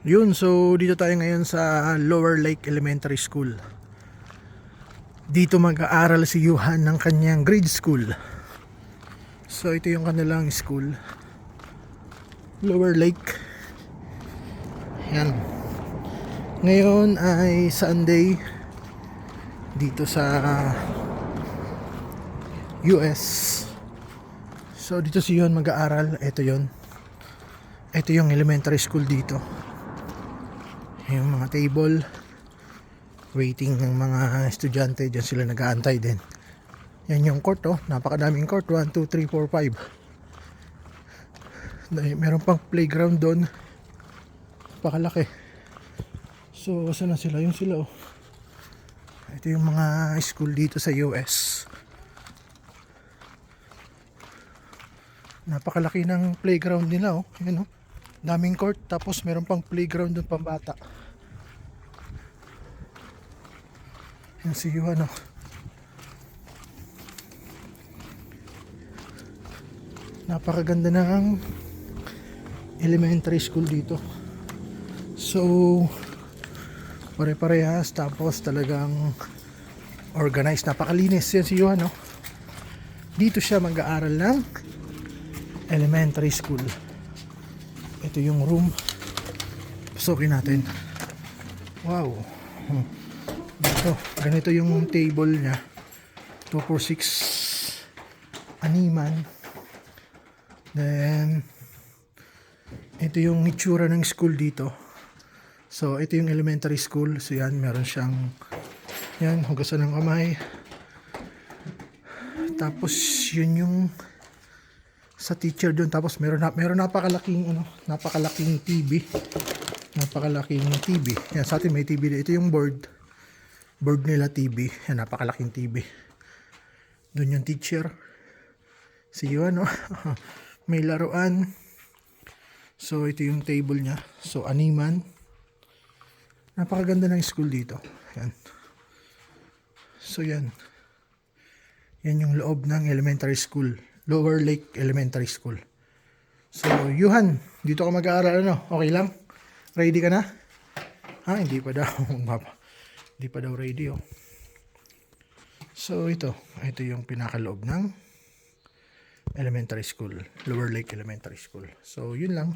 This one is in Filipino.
Yun, so dito tayo ngayon sa Lower Lake Elementary School. Dito mag-aaral si Yuhan ng kanyang grade school. So ito yung kanilang school, Lower Lake. Yan. Ngayon ay Sunday dito sa US. So dito si Yuhan mag-aaral. Ito yun. Ito yung elementary school dito. Yung mga table, waiting ng mga estudyante, dyan sila nag-aantay din. Yan yung court, oh, napakadaming court, 1, 2, 3, 4, 5. Meron pang playground doon, napakalaki. So saan na sila? Yung sila, oh. Ito yung mga school dito sa US. Napakalaki ng playground nila, oh. Yan, oh. Daming court, tapos meron pang playground doon pambata. Yan si Yuhan, oh. Napakaganda ng elementary school dito. So pare-parehas, tapos talagang organized, napakalinis. Yan si Yuhan, oh. Dito siya mag-aaral ng elementary school. Ito yung room. Pasukin natin. Wow. Dito, ganito yung table niya. 2 4 6 animan. Then ito yung itsura ng school dito. So ito yung elementary school. So yan, meron siyang yan, hugasan ng kamay. Tapos yun yung sa teacher doon. Tapos meron napakalaking napakalaking TV. Napakalaking TV. Yan, sa atin may TV. Ito yung board nila, TV. Yan, napakalaking TV. Doon yung teacher. Si Yuhan, no? May laruan. So ito yung table niya. So animan. Napakaganda ng school dito. Yan. So yan. Yan yung loob ng elementary school, Lower Lake Elementary School. So Yuhan, dito ka mag-aaral, ano? Okay lang? Ready ka na? Hindi pa daw. Hindi pa daw ready, oh. So ito yung pinakaloob ng elementary school, Lower Lake Elementary School. So yun lang.